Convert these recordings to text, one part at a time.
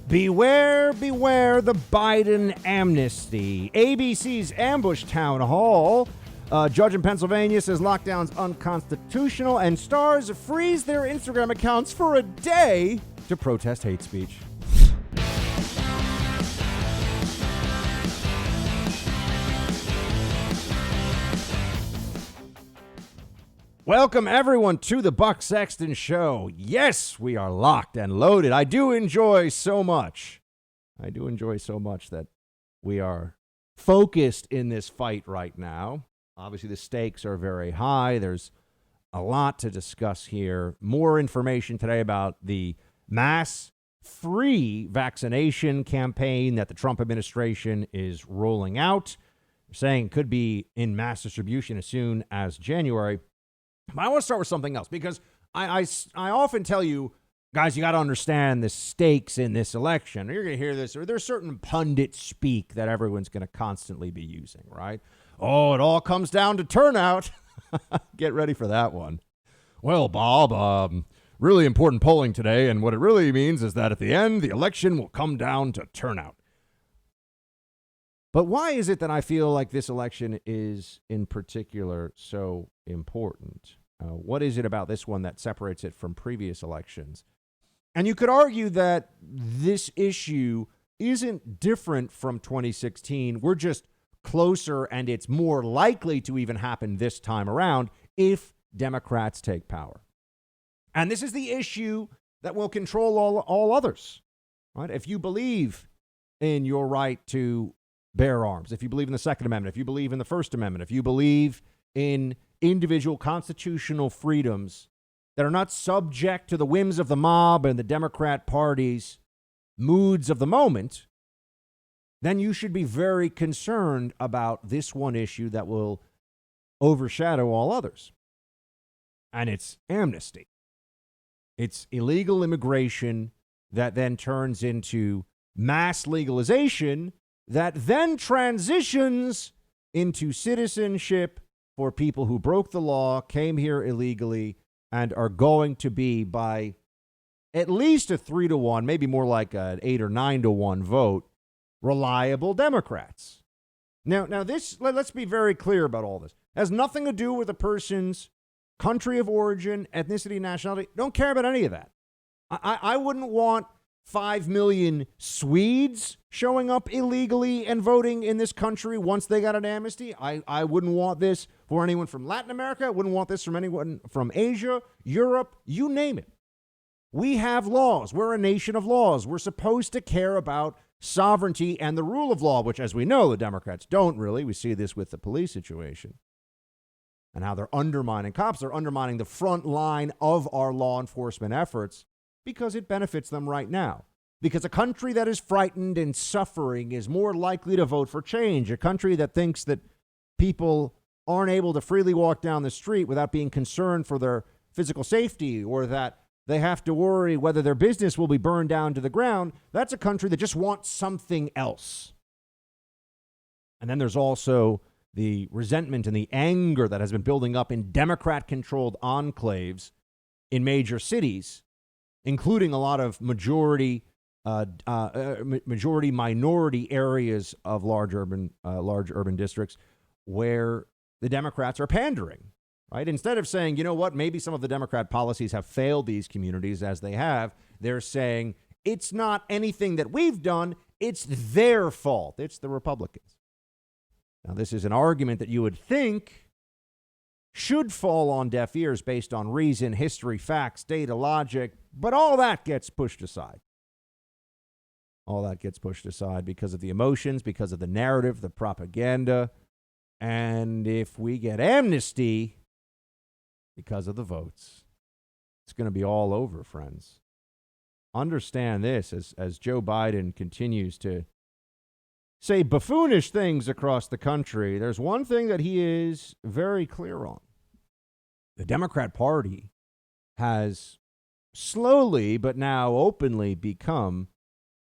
Beware, beware the Biden amnesty. ABC's ambush town hall. Judge in Pennsylvania says lockdown's unconstitutional, and stars freeze their Instagram accounts for a day to protest hate speech. Welcome, everyone, to the Buck Sexton Show. Yes, we are locked and loaded. I do enjoy so much that we are focused in this fight right now. Obviously, the stakes are very high. There's a lot to discuss here. More information today about the mass free vaccination campaign that the Trump administration is rolling out. They're saying it could be in mass distribution as soon as January. But I want to start with something else, because I often tell you, guys, you got to understand the stakes in this election. You're going to hear this, or there's certain pundit speak that everyone's going to constantly be using, right? Oh, it all comes down to turnout. Get ready for that one. Well, Bob, really important polling today, and what it really means is that at the end, the election will come down to turnout. But why is it that I feel like this election is, in particular, so important? What is it about this one that separates it from previous elections? And you could argue that this issue isn't different from 2016. We're just closer, and it's more likely to even happen this time around if Democrats take power. And this is the issue that will control all others, right? If you believe in your right to bear arms, if you believe in the Second Amendment, if you believe in the First Amendment, if you believe in individual constitutional freedoms that are not subject to the whims of the mob and the Democrat Party's moods of the moment, then you should be very concerned about this one issue that will overshadow all others. And it's amnesty. It's illegal immigration that then turns into mass legalization that then transitions into citizenship for people who broke the law, came here illegally, and are going to be, by at least a 3-1, maybe more like an 8 or 9-1 vote, reliable Democrats. Now this, let's be very clear about all this. It has nothing to do with a person's country of origin, ethnicity, nationality. Don't care about any of that. I wouldn't want 5 million Swedes showing up illegally and voting in this country once they got an amnesty. I wouldn't want this for anyone from Latin America. I wouldn't want this from anyone from Asia, Europe, you name it. We have laws. We're a nation of laws. We're supposed to care about sovereignty and the rule of law, which, as we know, the Democrats don't really. We see this with the police situation and how they're undermining cops. They're undermining the front line of our law enforcement efforts because it benefits them right now. Because a country that is frightened and suffering is more likely to vote for change. A country that thinks that people aren't able to freely walk down the street without being concerned for their physical safety, or that they have to worry whether their business will be burned down to the ground, that's a country that just wants something else. And then there's also the resentment and the anger that has been building up in Democrat-controlled enclaves in major cities, including a lot of majority-minority areas of large urban districts where the Democrats are pandering, right? Instead of saying, you know what, maybe some of the Democrat policies have failed these communities, as they have, they're saying it's not anything that we've done, it's their fault. It's the Republicans. Now, this is an argument that you would think should fall on deaf ears based on reason, history, facts, data, logic, but all that gets pushed aside. All that gets pushed aside because of the emotions, because of the narrative, the propaganda, and if we get amnesty because of the votes, it's going to be all over, friends. Understand this, as Joe Biden continues to say buffoonish things across the country, there's one thing that he is very clear on. The Democrat Party has slowly, but now openly, become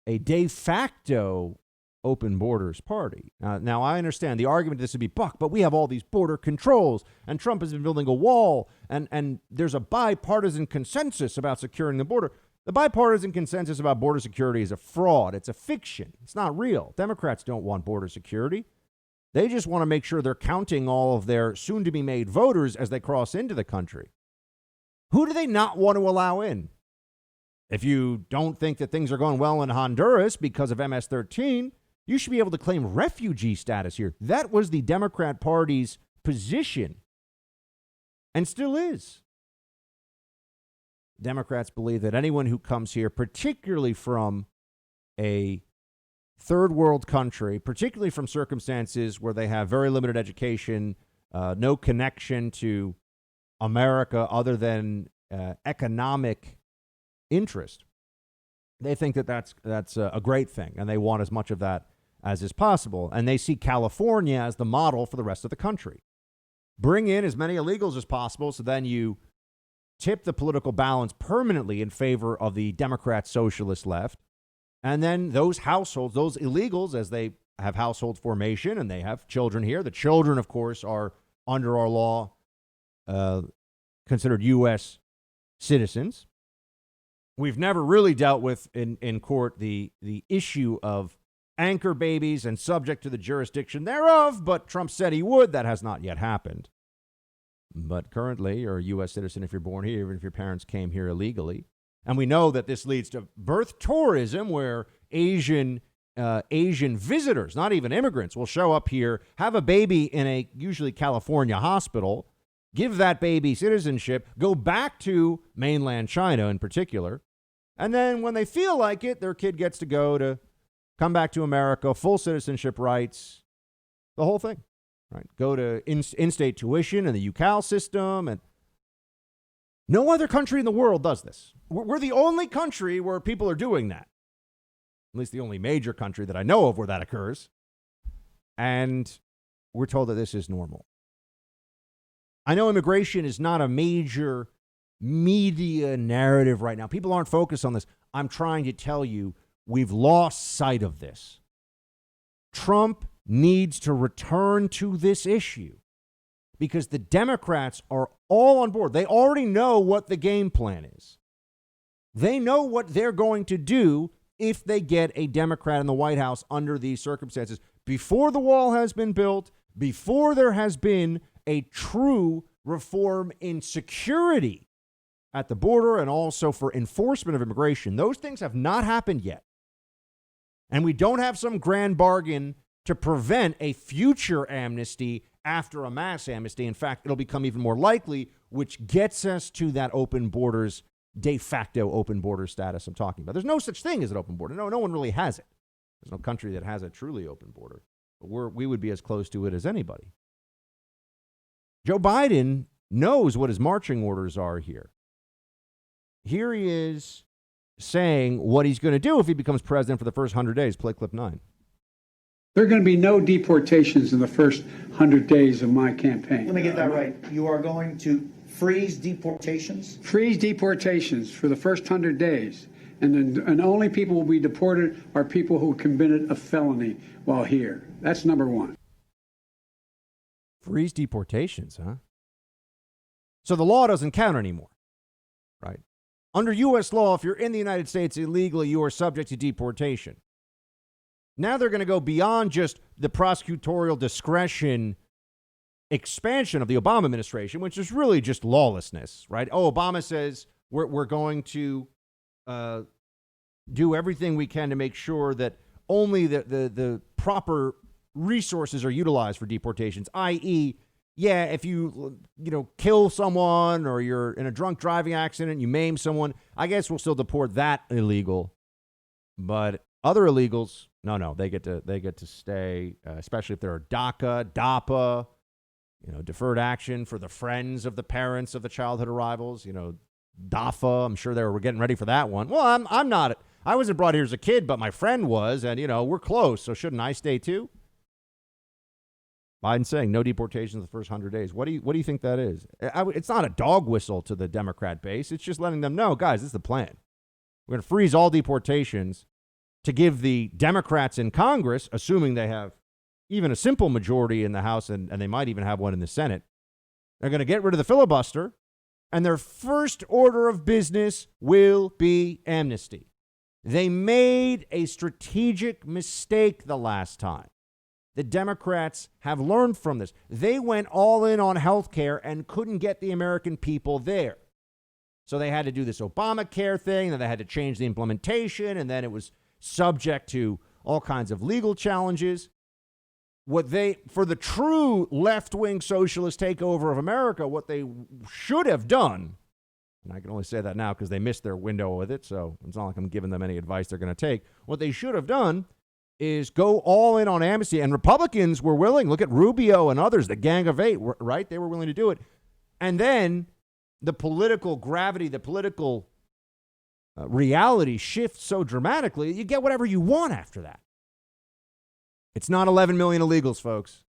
a de facto open borders party. Now, I understand the argument this would be, Buck, but we have all these border controls, and Trump has been building a wall, and there's a bipartisan consensus about securing the border. The bipartisan consensus about border security is a fraud. It's a fiction. It's not real. Democrats don't want border security. They just want to make sure they're counting all of their soon-to-be-made voters as they cross into the country. Who do they not want to allow in? If you don't think that things are going well in Honduras because of MS-13, you should be able to claim refugee status here. That was the Democrat Party's position, and still is. Democrats believe that anyone who comes here, particularly from a third world country, particularly from circumstances where they have very limited education, no connection to America other than economic interest, they think that that's a great thing, and they want as much of that as is possible. And they see California as the model for the rest of the country. Bring in as many illegals as possible, so then you tip the political balance permanently in favor of the Democrat socialist left. And then those households, those illegals, as they have household formation and they have children here, the children, of course, are under our law considered U.S. citizens. We've never really dealt with in court the issue of anchor babies and subject to the jurisdiction thereof, but Trump said he would. That has not yet happened. But currently, you're a U.S. citizen if you're born here, even if your parents came here illegally. And we know that this leads to birth tourism, where Asian visitors, not even immigrants, will show up here, have a baby in a usually California hospital, give that baby citizenship, go back to mainland China in particular, and then when they feel like it, their kid gets to come back to America, full citizenship rights, the whole thing. Right? Go to in-state tuition in the UCal system, and no other country in the world does this. We're the only country where people are doing that. At least the only major country that I know of where that occurs. And we're told that this is normal. I know immigration is not a major media narrative right now. People aren't focused on this. I'm trying to tell you, we've lost sight of this. Trump needs to return to this issue because the Democrats are all on board. They already know what the game plan is. They know what they're going to do if they get a Democrat in the White House under these circumstances. Before the wall has been built, before there has been a true reform in security at the border and also for enforcement of immigration, those things have not happened yet. And we don't have some grand bargain to prevent a future amnesty after a mass amnesty. In fact, it'll become even more likely, which gets us to that open borders, de facto open border status I'm talking about. There's no such thing as an open border. No one really has it. There's no country that has a truly open border. But we would be as close to it as anybody. Joe Biden knows what his marching orders are here. Here he is saying what he's going to do if he becomes president for the first 100 days. Play clip 9. There are going to be no deportations in the first 100 days of my campaign. Let me get that right. You are going to freeze deportations? Freeze deportations for the first 100 days. And only people will be deported are people who committed a felony while here. That's number one. Freeze deportations, huh? So the law doesn't count anymore, right? Under U.S. law, if you're in the United States illegally, you are subject to deportation. Now they're going to go beyond just the prosecutorial discretion expansion of the Obama administration, which is really just lawlessness, right? Oh, Obama says we're going to do everything we can to make sure that only the proper resources are utilized for deportations, i.e., yeah, if you kill someone or you're in a drunk driving accident, you maim someone, I guess we'll still deport that illegal. But other illegals, no, they get to stay, especially if they're a DACA, DAPA, deferred action for the friends of the parents of the childhood arrivals, DAFA. I'm sure they were getting ready for that one. Well, I'm not. I wasn't brought here as a kid, but my friend was, and we're close, so shouldn't I stay too? Biden saying no deportations the first 100 days. What do you think that is? It's not a dog whistle to the Democrat base. It's just letting them know, guys, this is the plan. We're going to freeze all deportations to give the Democrats in Congress, assuming they have even a simple majority in the House and they might even have one in the Senate. They're going to get rid of the filibuster. And their first order of business will be amnesty. They made a strategic mistake the last time. The Democrats have learned from this. They went all in on health care and couldn't get the American people there. So they had to do this Obamacare thing, and they had to change the implementation, and then it was subject to all kinds of legal challenges. For the true left-wing socialist takeover of America, what they should have done, and I can only say that now because they missed their window with it, so it's not like I'm giving them any advice they're going to take. What they should have done is go all in on amnesty, and Republicans were willing. Look at Rubio and others, the Gang of Eight, right? They were willing to do it. And then the political gravity, the political reality shifts so dramatically, you get whatever you want after that. It's not 11 million illegals, folks.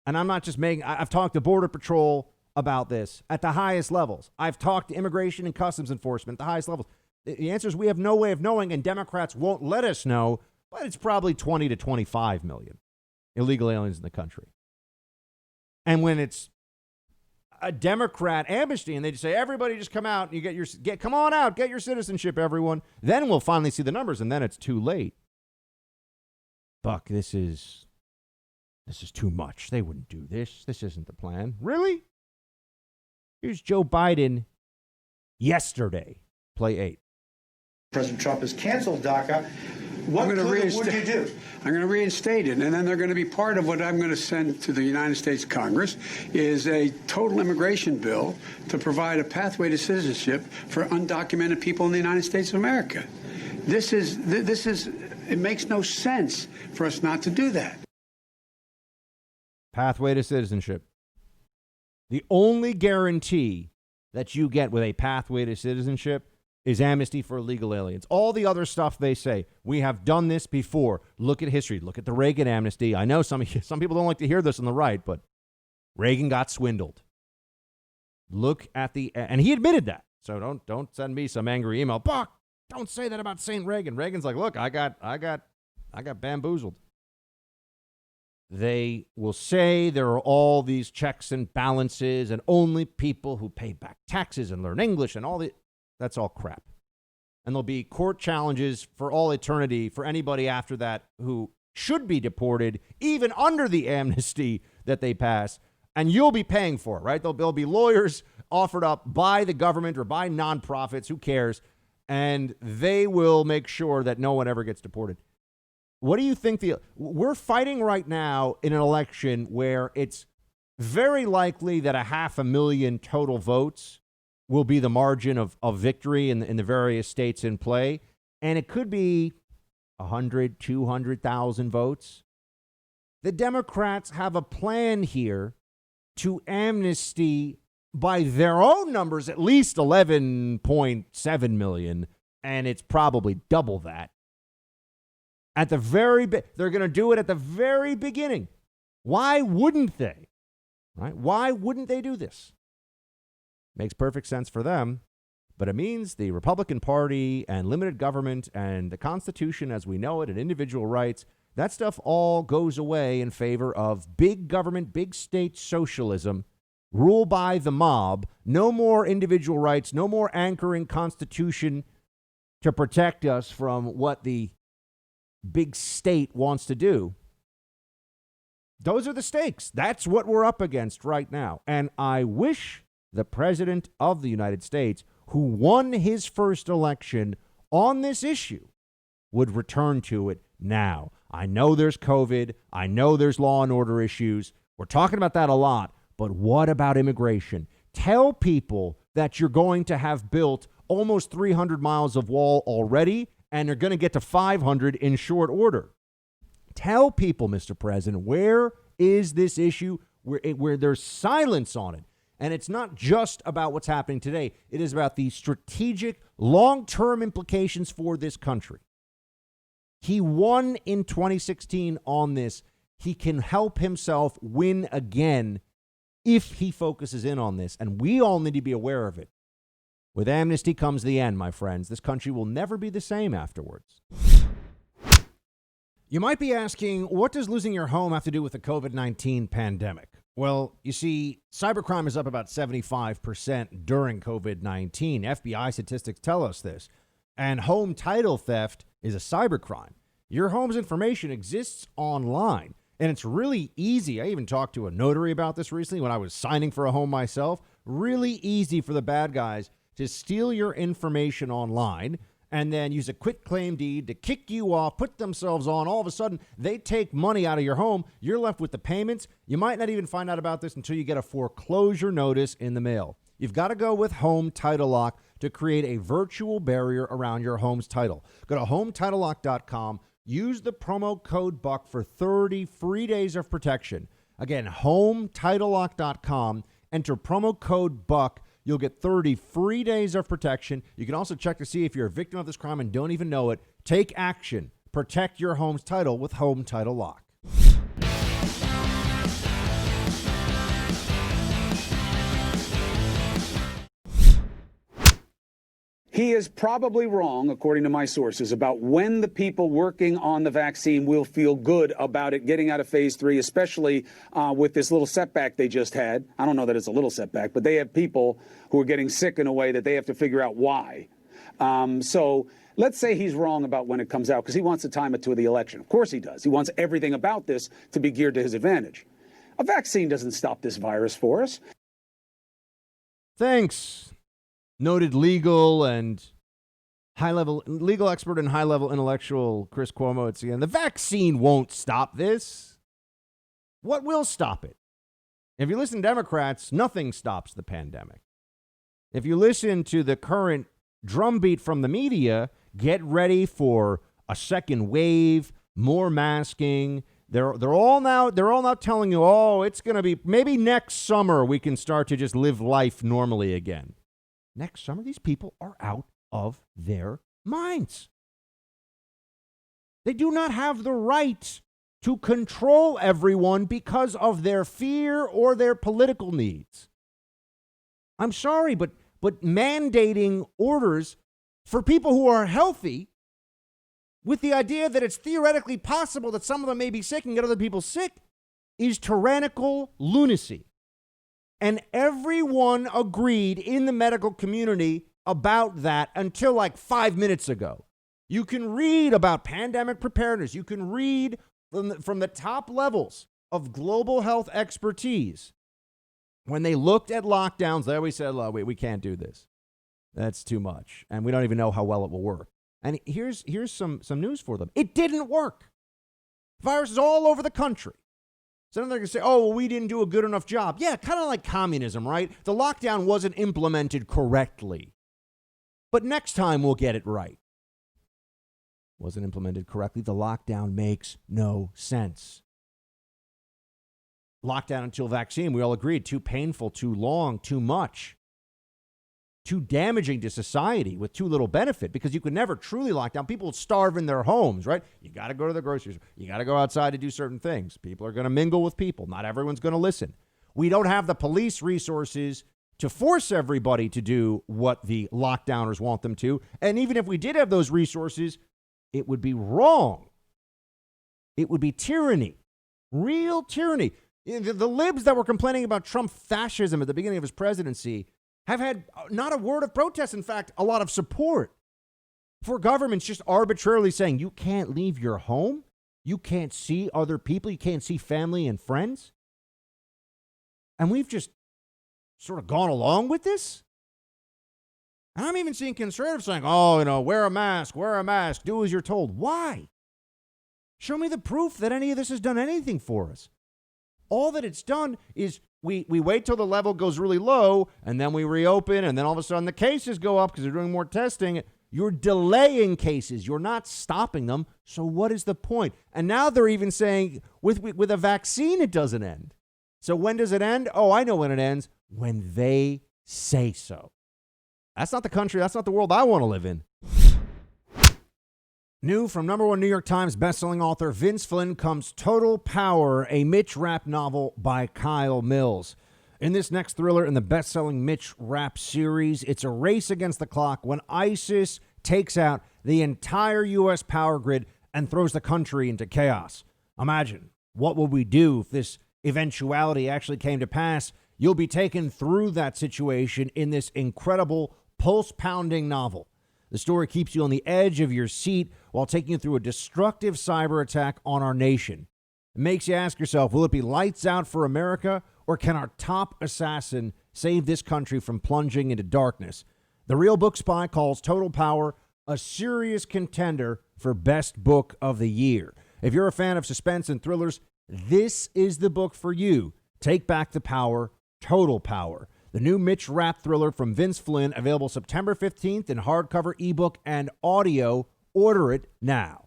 And I'm not just I've talked to Border Patrol about this at the highest levels. I've talked to Immigration and Customs Enforcement at the highest levels. The answer is we have no way of knowing, and Democrats won't let us know, but it's probably 20 to 25 million illegal aliens in the country. And when it's a Democrat amnesty and they just say, everybody just come out and you come on out, get your citizenship, everyone, then we'll finally see the numbers, and then it's too late. Buck, this is too much. They wouldn't do this. This isn't the plan. Really? Here's Joe Biden yesterday. Play 8. President Trump has canceled DACA. What would you do? I'm going to reinstate it, and then they're going to be part of what I'm going to send to the United States Congress is a total immigration bill to provide a pathway to citizenship for undocumented people in the United States of America. It makes no sense for us not to do that. Pathway to citizenship. The only guarantee that you get with a pathway to citizenship is amnesty for illegal aliens. All the other stuff they say, we have done this before. Look at history. Look at the Reagan amnesty. I know some people don't like to hear this on the right, but Reagan got swindled. Look at and he admitted that. So don't send me some angry email. Buck, don't say that about St. Reagan. Reagan's like, look, I got bamboozled. They will say there are all these checks and balances and only people who pay back taxes and learn English and that's all crap. And there'll be court challenges for all eternity for anybody after that who should be deported, even under the amnesty that they pass. And you'll be paying for it, right? There'll be lawyers offered up by the government or by nonprofits, who cares? And they will make sure that no one ever gets deported. What do you think? We're fighting right now in an election where it's very likely that 500,000 total votes will be the margin of victory in the various states in play. And it could be 100, 200,000 votes. The Democrats have a plan here to amnesty, by their own numbers, at least 11.7 million, and it's probably double that. At the they're going to do it at the very beginning. Why wouldn't they? Right? Why wouldn't they do this? Makes perfect sense for them, but it means the Republican Party and limited government and the Constitution as we know it and individual rights, that stuff all goes away in favor of big government, big state socialism, rule by the mob, no more individual rights, no more anchoring Constitution to protect us from what the big state wants to do. Those are the stakes. That's what we're up against right now. And I wish the President of the United States, who won his first election on this issue, would return to it now. I know there's COVID. I know there's law and order issues. We're talking about that a lot. But what about immigration? Tell people that you're going to have built almost 300 miles of wall already, and you're going to get to 500 in short order. Tell people, Mr. President, where is this issue where there's silence on it? And it's not just about what's happening today. It is about the strategic, long-term implications for this country. He won in 2016 on this. He can help himself win again if he focuses in on this. And we all need to be aware of it. With amnesty comes the end, my friends. This country will never be the same afterwards. You might be asking, what does losing your home have to do with the COVID-19 pandemic? Well, you see, cybercrime is up about 75% during COVID-19. FBI statistics tell us this. And home title theft is a cybercrime. Your home's information exists online, and it's really easy. I even talked to a notary about this recently when I was signing for a home myself. Really easy for the bad guys to steal your information online and then use a quitclaim deed to kick you off, put themselves on. All of a sudden, they take money out of your home. You're left with the payments. You might not even find out about this until you get a foreclosure notice in the mail. You've got to go with Home Title Lock to create a virtual barrier around your home's title. Go to HomeTitleLock.com. Use the promo code BUCK for 30 free days of protection. Again, HomeTitleLock.com. Enter promo code BUCK. You'll get 30 free days of protection. You can also check to see if you're a victim of this crime and don't even know it. Take action. Protect your home's title with Home Title Lock. He is probably wrong, according to my sources, about when the people working on the vaccine will feel good about it getting out of phase 3, especially with this little setback they just had. I don't know that it's a little setback, but they have people who are getting sick in a way that they have to figure out why. So let's say he's wrong about when it comes out, because he wants to time it to the election. Of course he does. He wants everything about this to be geared to his advantage. A vaccine doesn't stop this virus for us. Thanks. Noted legal expert and high-level intellectual Chris Cuomo. It's again, the vaccine won't stop this. What will stop it? If you listen to Democrats, nothing stops the pandemic. If you listen to the current drumbeat from the media, get ready for a second wave, more masking. They're all now telling you, oh, it's going to be maybe next summer we can start to just live life normally again. Next summer, these people are out of their minds. They do not have the right to control everyone because of their fear or their political needs. I'm sorry, but mandating orders for people who are healthy with the idea that it's theoretically possible that some of them may be sick and get other people sick is tyrannical lunacy. And everyone agreed in the medical community about that until like 5 minutes ago. You can read about pandemic preparedness. You can read from the top levels of global health expertise. When they looked at lockdowns, they always said, "Look, we can't do this. That's too much. And we don't even know how well it will work." And here's some news for them. It didn't work. Viruses all over the country. So then they're going to say, oh, well, we didn't do a good enough job. Yeah, kind of like communism, right? The lockdown wasn't implemented correctly. But next time we'll get it right. Wasn't implemented correctly. The lockdown makes no sense. Lockdown until vaccine, we all agreed, too painful, too long, too much. Too damaging to society with too little benefit, because you could never truly lock down. People starve in their homes, right? You got to go to the grocery store. You got to go outside to do certain things. People are going to mingle with people. Not everyone's going to listen. We don't have the police resources to force everybody to do what the lockdowners want them to. And even if we did have those resources, it would be wrong. It would be tyranny, real tyranny. The libs that were complaining about Trump fascism at the beginning of his presidency have had not a word of protest. In fact, a lot of support for governments just arbitrarily saying you can't leave your home. You can't see other people. You can't see family and friends. And we've just sort of gone along with this. And I'm even seeing conservatives saying, oh, wear a mask, do as you're told. Why? Show me the proof that any of this has done anything for us. All that it's done is we wait till the level goes really low, and then we reopen, and then all of a sudden the cases go up because they're doing more testing. You're delaying cases. You're not stopping them. So what is the point? And now they're even saying with a vaccine, it doesn't end. So when does it end? Oh, I know when it ends. When they say so. That's not the country. That's not the world I want to live in. New from #1 New York Times bestselling author Vince Flynn comes Total Power, a Mitch Rapp novel by Kyle Mills. In this next thriller in the best-selling Mitch Rapp series, it's a race against the clock when ISIS takes out the entire U.S. power grid and throws the country into chaos. Imagine, what will we do if this eventuality actually came to pass, you'll be taken through that situation in this incredible, pulse-pounding novel. The story keeps you on the edge of your seat while taking you through a destructive cyber attack on our nation. It makes you ask yourself, will it be lights out for America, or can our top assassin save this country from plunging into darkness? The Real Book Spy calls Total Power a serious contender for Best Book of the Year. If you're a fan of suspense and thrillers, this is the book for you. Take Back the Power, Total Power. The new Mitch Rapp thriller from Vince Flynn, available September 15th in hardcover, ebook, and audio. Order it now.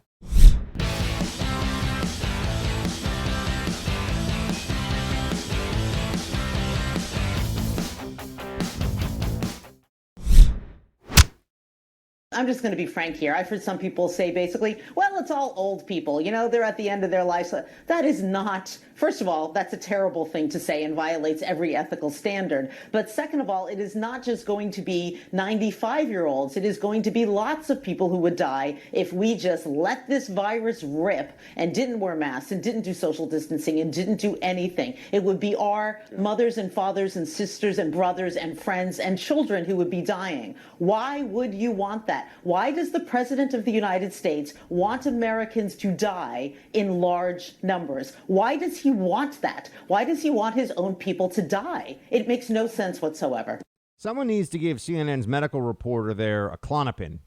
I'm just going to be frank here. I've heard some people say basically, well, it's all old people. You know, they're at the end of their lives. That is not, first of all, that's a terrible thing to say and violates every ethical standard. But second of all, it is not just going to be 95-year-olds. It is going to be lots of people who would die if we just let this virus rip and didn't wear masks and didn't do social distancing and didn't do anything. It would be our mothers and fathers and sisters and brothers and friends and children who would be dying. Why would you want that? Why does the President of the United States want Americans to die in large numbers? Why does he want that? Why does he want his own people to die? It makes no sense whatsoever. Someone needs to give CNN's medical reporter there a Klonopin,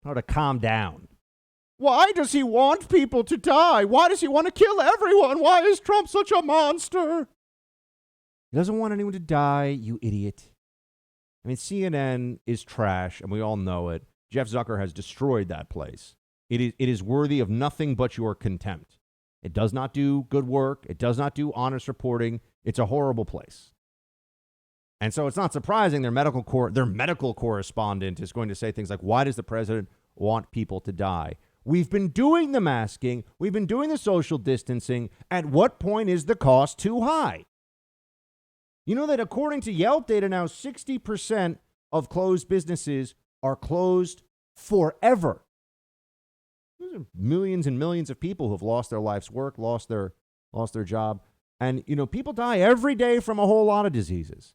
how to calm down. Why does he want people to die? Why does he want to kill everyone? Why is Trump such a monster? He doesn't want anyone to die, you idiot. I mean, CNN is trash, and we all know it. Jeff Zucker has destroyed that place. It is worthy of nothing but your contempt. It does not do good work. It does not do honest reporting. It's a horrible place. And so it's not surprising their medical correspondent is going to say things like, why does the president want people to die? We've been doing the masking. We've been doing the social distancing. At what point is the cost too high? You know that according to Yelp data now, 60% of closed businesses are closed forever. Those are millions and millions of people who have lost their life's work, lost their job. And, you know, people die every day from a whole lot of diseases.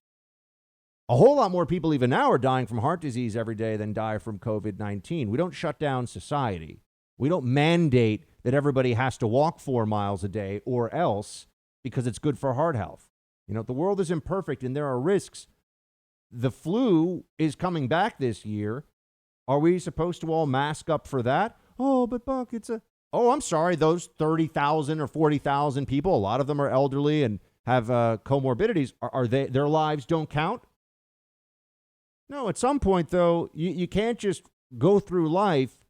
A whole lot more people even now are dying from heart disease every day than die from COVID-19. We don't shut down society. We don't mandate that everybody has to walk 4 miles a day or else because it's good for heart health. You know, the world is imperfect and there are risks. The flu is coming back this year. Are we supposed to all mask up for that? Oh, but Buck, I'm sorry, those 30,000 or 40,000 people, a lot of them are elderly and have comorbidities. Their lives don't count? No, at some point, though, you can't just go through life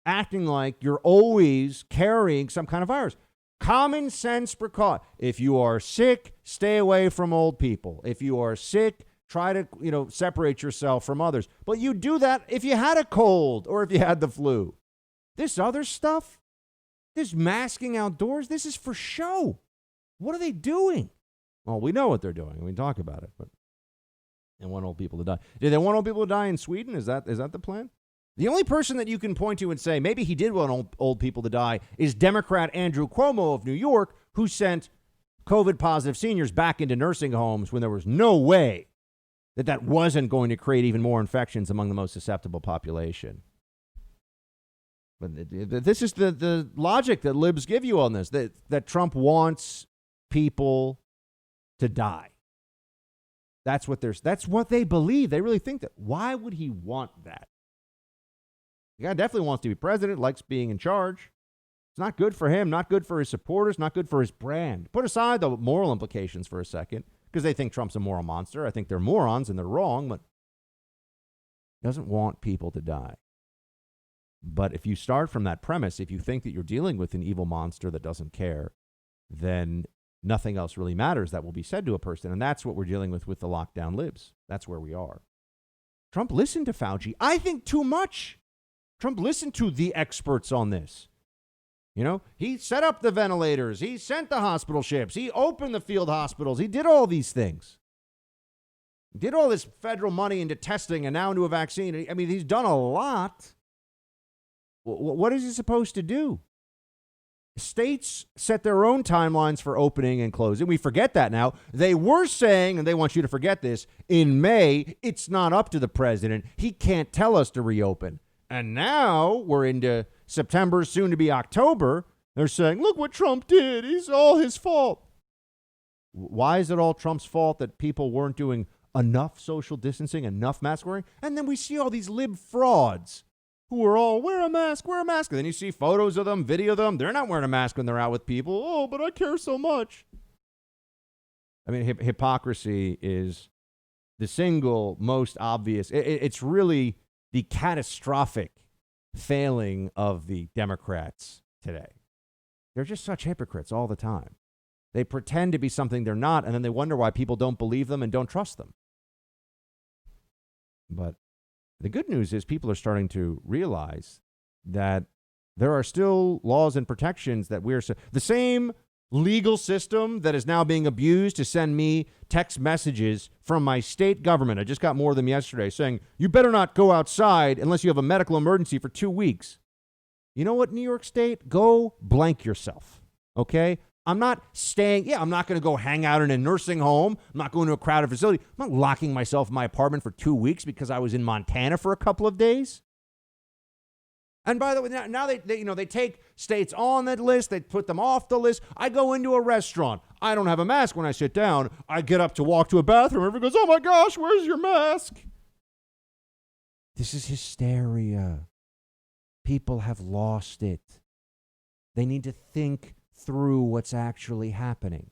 acting like you're always carrying some kind of virus. Common sense precaution. If you are sick, stay away from old people. If you are sick, try to, separate yourself from others. But you do that if you had a cold or if you had the flu. This other stuff, this masking outdoors, this is for show. What are they doing? Well, we know what they're doing. We can talk about it. But they want old people to die. Did they want old people to die in Sweden? Is that the plan? The only person that you can point to and say maybe he did want old people to die is Democrat Andrew Cuomo of New York, who sent COVID-positive seniors back into nursing homes when there was no way that wasn't going to create even more infections among the most susceptible population. But this is the logic that libs give you on this, that Trump wants people to die. That's what they believe. They really think that. Why would he want that? The guy definitely wants to be president, likes being in charge. It's not good for him, not good for his supporters, not good for his brand. Put aside the moral implications for a second, because they think Trump's a moral monster. I think they're morons and they're wrong, but he doesn't want people to die. But if you start from that premise, if you think that you're dealing with an evil monster that doesn't care, then nothing else really matters that will be said to a person. And that's what we're dealing with the lockdown libs. That's where we are. Trump listened to Fauci. I think too much. Trump listened to the experts on this. He set up the ventilators. He sent the hospital ships. He opened the field hospitals. He did all these things. He did all this federal money into testing and now into a vaccine. I mean, he's done a lot. What is he supposed to do? States set their own timelines for opening and closing. We forget that now. They were saying, and they want you to forget this, in May, it's not up to the president. He can't tell us to reopen. And now we're into September, soon to be October. They're saying, look what Trump did. It's all his fault. Why is it all Trump's fault that people weren't doing enough social distancing, enough mask wearing? And then we see all these lib frauds who are all, wear a mask, wear a mask. And then you see photos of them, video of them. They're not wearing a mask when they're out with people. Oh, but I care so much. I mean, hypocrisy is the single most obvious. It's really the catastrophic failing of the Democrats today. They're just such hypocrites all the time. They pretend to be something they're not, and then they wonder why people don't believe them and don't trust them. But the good news is people are starting to realize that there are still laws and protections that the same legal system that is now being abused to send me text messages from my state government. I just got more of them yesterday saying, you better not go outside unless you have a medical emergency for 2 weeks. You know what, New York State? Go blank yourself, okay? I'm not I'm not going to go hang out in a nursing home. I'm not going to a crowded facility. I'm not locking myself in my apartment for 2 weeks because I was in Montana for a couple of days. And by the way, now they take states on that list. They put them off the list. I go into a restaurant. I don't have a mask when I sit down. I get up to walk to a bathroom. Everyone goes, oh my gosh, where's your mask? This is hysteria. People have lost it. They need to think through what's actually happening.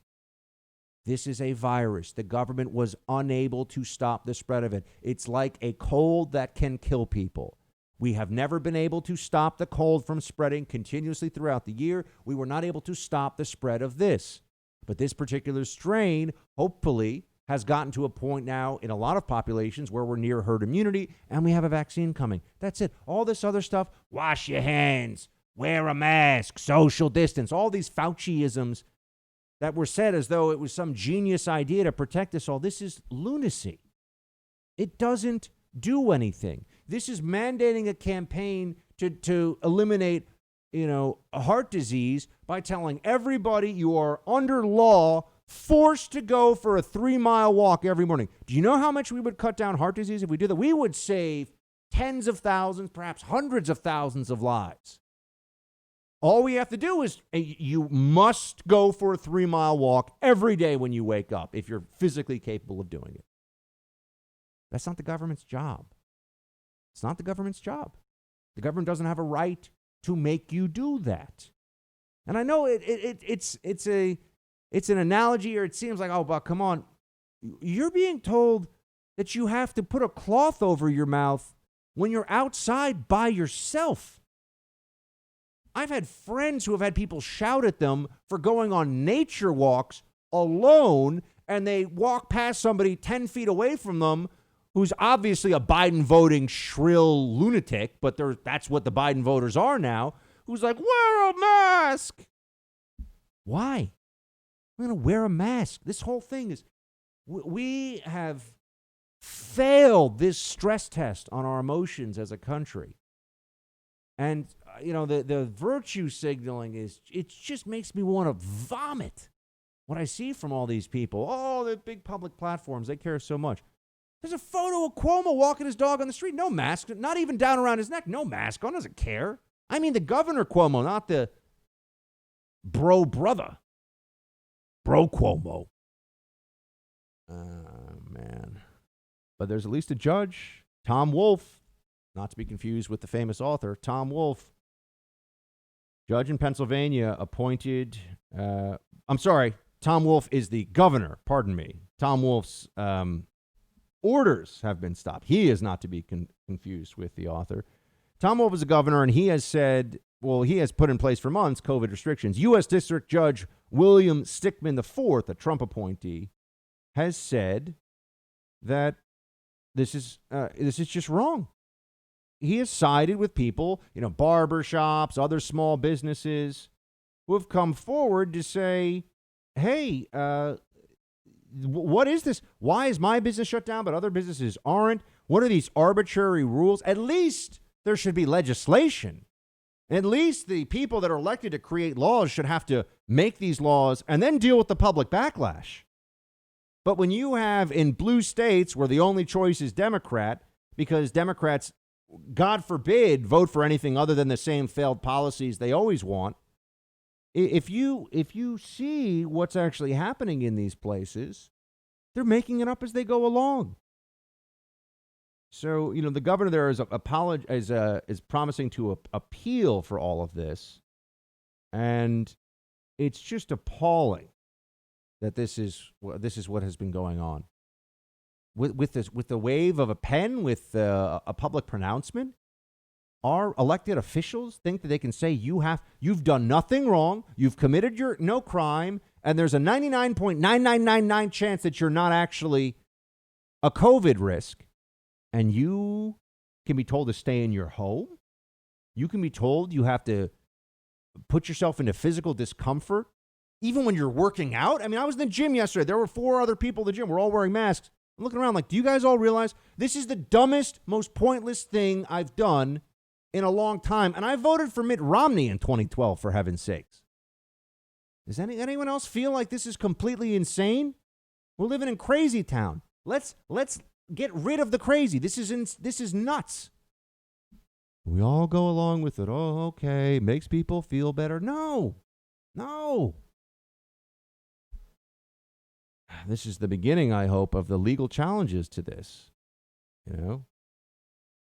This is a virus. The government was unable to stop the spread of it. It's like a cold that can kill people. We have never been able to stop the cold from spreading continuously throughout the year. We were not able to stop the spread of this. But this particular strain, hopefully, has gotten to a point now in a lot of populations where we're near herd immunity and we have a vaccine coming. That's it. All this other stuff, wash your hands, wear a mask, social distance, all these Fauci'isms that were said as though it was some genius idea to protect us all. This is lunacy. It doesn't do anything. This is mandating a campaign to eliminate, heart disease by telling everybody you are under law forced to go for a 3-mile walk every morning. Do you know how much we would cut down heart disease if we did that? We would save tens of thousands, perhaps hundreds of thousands of lives. All we have to do is you must go for a 3-mile walk every day when you wake up if you're physically capable of doing it. That's not the government's job. It's not the government's job. The government doesn't have a right to make you do that. And I know it's an analogy, or it seems like, oh, but come on. You're being told that you have to put a cloth over your mouth when you're outside by yourself. I've had friends who have had people shout at them for going on nature walks alone, and they walk past somebody 10 feet away from them who's obviously a Biden-voting shrill lunatic, but that's what the Biden voters are now, who's like, wear a mask. Why? I'm going to wear a mask. This whole thing is, we have failed this stress test on our emotions as a country. And, the virtue signaling it just makes me want to vomit what I see from all these people. Oh, the big public platforms, they care so much. There's a photo of Cuomo walking his dog on the street. No mask, not even down around his neck. No mask on, doesn't care. I mean the Governor Cuomo, not the brother. Bro Cuomo. Man. But there's at least a judge, Tom Wolfe, not to be confused with the famous author, Tom Wolfe. Judge in Pennsylvania appointed, Tom Wolfe is the governor, pardon me. Tom Wolfe's orders have been stopped. He is not to be confused with the author. Tom Wolfe is a governor, and he has said, he has put in place for months COVID restrictions. U.S. District Judge William Stickman IV, a Trump appointee, has said that this is just wrong. He has sided with people, barber shops, other small businesses who have come forward to say, hey, what is this? Why is my business shut down, but other businesses aren't? What are these arbitrary rules? At least there should be legislation At least the people that are elected to create laws should have to make these laws and then deal with the public backlash. But when you have in blue states where the only choice is Democrat, because Democrats, God forbid, vote for anything other than the same failed policies they always want, if you see what's actually happening in these places, they're making it up as they go along. So, the governor there is promising to appeal for all of this. And it's just appalling that this is what has been going on. With the wave of a pen, with a public pronouncement, our elected officials think that they can say you've done nothing wrong, you've committed no crime, and there's a 99.9999 chance that you're not actually a COVID risk. And you can be told to stay in your home. You can be told you have to put yourself into physical discomfort, even when you're working out. I mean, I was in the gym yesterday. There were 4 other people in the gym. We're all wearing masks. I'm looking around like, do you guys all realize this is the dumbest, most pointless thing I've done in a long time? And I voted for Mitt Romney in 2012, for heaven's sakes. Does anyone else feel like this is completely insane? We're living in crazy town. Let's get rid of the crazy. This is nuts. We all go along with it. Oh, okay. Makes people feel better. No. This is the beginning, I hope, of the legal challenges to this.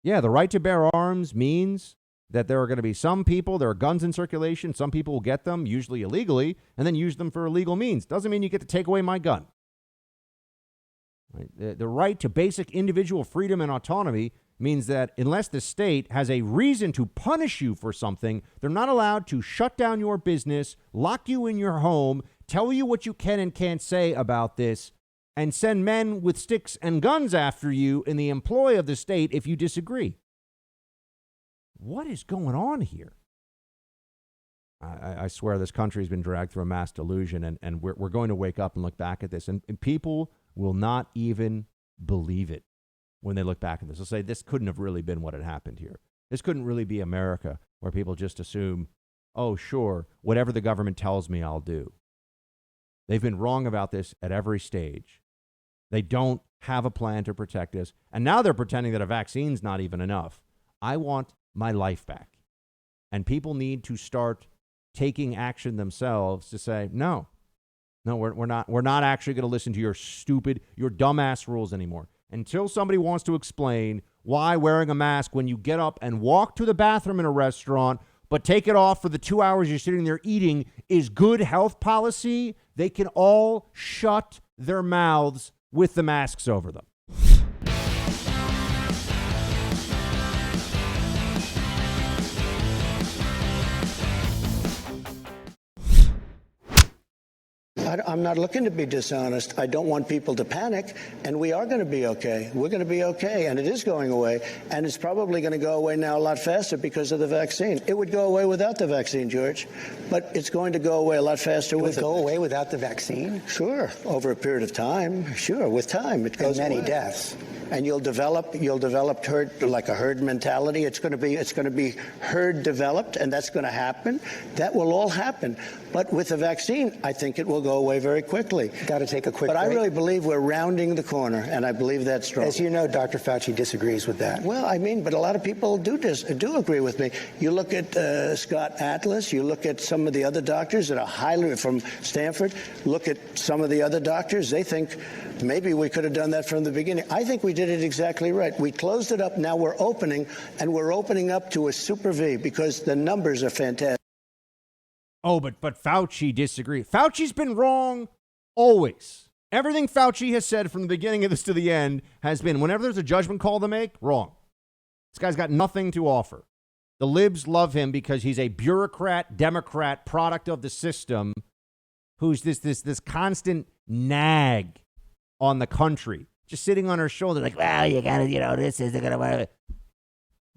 Yeah, the right to bear arms means that there are going to be some people, there are guns in circulation. Some people will get them, usually illegally, and then use them for illegal means. Doesn't mean you get to take away my gun. Right? The right to basic individual freedom and autonomy means that unless the state has a reason to punish you for something, they're not allowed to shut down your business, lock you in your home, tell you what you can and can't say about this, and send men with sticks and guns after you in the employ of the state if you disagree. What is going on here? I swear this country has been dragged through a mass delusion, and we're going to wake up and look back at this, and people will not even believe it when they look back at this. They'll say, this couldn't have really been what had happened here. This couldn't really be America, where people just assume, oh, sure, whatever the government tells me, I'll do. They've been wrong about this at every stage. They don't have a plan to protect us, and now they're pretending that a vaccine's not even enough. I want my life back. And people need to start taking action themselves to say, no, we're not actually going to listen to your dumbass rules anymore. Until somebody wants to explain why wearing a mask when you get up and walk to the bathroom in a restaurant, but take it off for the 2 hours you're sitting there eating, is good health policy, they can all shut their mouths with the masks over them. I'm not looking to be dishonest. I don't want people to panic, and we are going to be okay. We're going to be okay, and it is going away, and it's probably going to go away now a lot faster because of the vaccine. It would go away without the vaccine, George, but it's going to go away a lot faster with it. It would go away without the vaccine? Sure, over a period of time. Sure, with time it goes and many away. deaths. And you'll develop herd, like a herd mentality. It's going to be herd developed, and that's going to happen. That will all happen. But with the vaccine, I think it will go away very quickly. Got to take a quick break. But I really believe we're rounding the corner, and I believe that's strong. As you know, Dr. Fauci disagrees with that. Well, I mean, but a lot of people do agree with me. You look at Scott Atlas. You look at some of the other doctors that are highly from Stanford. Look at some of the other doctors. They think maybe we could have done that from the beginning. I think we did it exactly right. We closed it up. Now we're opening, and we're opening up to a super V because the numbers are fantastic. Oh, but Fauci disagrees. Fauci's been wrong always. Everything Fauci has said from the beginning of this to the end has been, whenever there's a judgment call to make, wrong. This guy's got nothing to offer. The libs love him because he's a bureaucrat, Democrat, product of the system, who's this constant nag on the country, just sitting on her shoulder like, well, you got to, this is going to...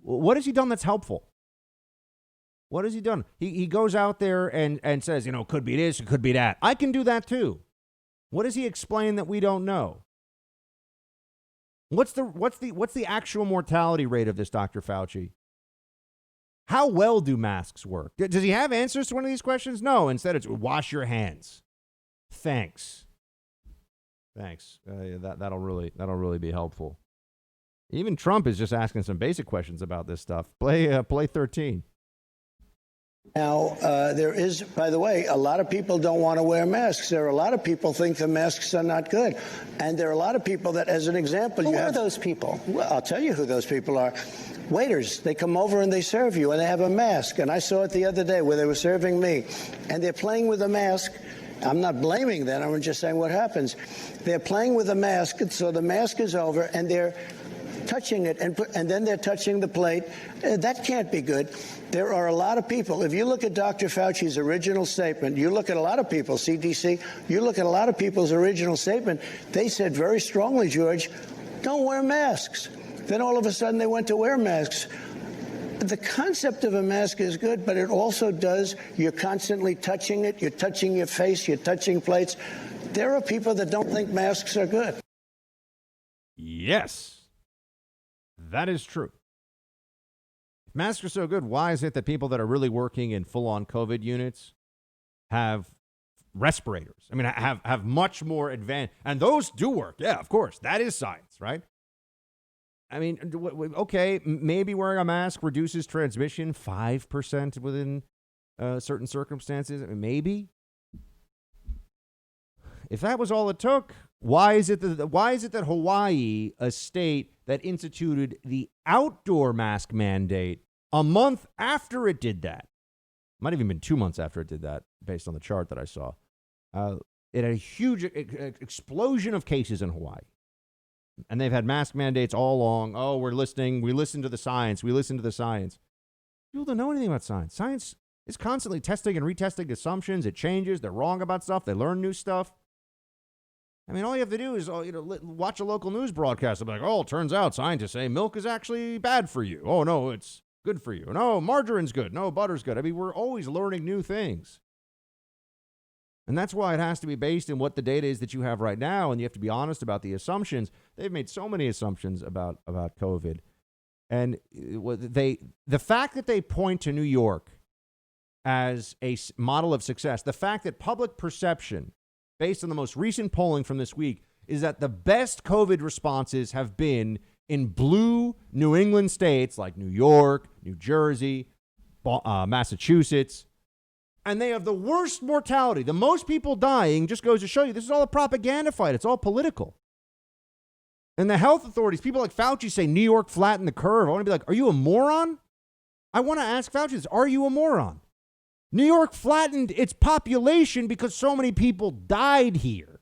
What has he done that's helpful? What has he done? He goes out there and says, could be this, it could be that. I can do that too. What does he explain that we don't know? What's the actual mortality rate of this, Dr. Fauci? How well do masks work? Does he have answers to one of these questions? No. Instead, it's wash your hands. Thanks. That'll really be helpful. Even Trump is just asking some basic questions about this stuff. Play 13. Now, there is, by the way, a lot of people don't want to wear masks. There are a lot of people think the masks are not good. And there are a lot of people that, as an example, Who are those people? Well, I'll tell you who those people are. Waiters, they come over and they serve you, and they have a mask. And I saw it the other day where they were serving me. And they're playing with a mask. I'm not blaming them. I'm just saying what happens. They're playing with a mask, and so the mask is over, and they're touching it, and then they're touching the plate. That can't be good. There are a lot of people. If you look at Dr. Fauci's original statement, you look at a lot of people, CDC, you look at a lot of people's original statement, they said very strongly, George, don't wear masks. Then all of a sudden they went to wear masks. The concept of a mask is good, but it also does, you're constantly touching it, you're touching your face, you're touching plates. There are people that don't think masks are good. Yes, that is true. If masks are so good, why is it that people that are really working in full-on COVID units have respirators? I mean, have much more advanced, and those do work. Yeah, of course, that is science, right? I mean, okay, maybe wearing a mask reduces transmission 5% within certain circumstances. I mean, maybe. If that was all it took, why is it that Hawaii, a state that instituted the outdoor mask mandate a month after it did that, might have even been 2 months after it did that, based on the chart that I saw, it had a huge explosion of cases in Hawaii. And they've had mask mandates all along. Oh, we listen to the science. People don't know anything about science. Science is constantly testing and retesting assumptions. It changes. They're wrong about stuff. They learn new stuff. I mean, all you have to do is watch a local news broadcast. They'll be like, oh, it turns out scientists say milk is actually bad for you. Oh, no, it's good for you. No, margarine's good. No, butter's good. I mean, we're always learning new things. And that's why it has to be based in what the data is that you have right now, and you have to be honest about the assumptions. They've made so many assumptions about COVID. And the fact that they point to New York as a model of success, the fact that public perception, based on the most recent polling from this week, is that the best COVID responses have been in blue New England states like New York, New Jersey, Massachusetts, and they have the worst mortality, the most people dying, just goes to show you this is all a propaganda fight. It's all political. And the health authorities, people like Fauci say New York flattened the curve. I want to be like, are you a moron? I want to ask Fauci this, are you a moron? New York flattened its population because so many people died here.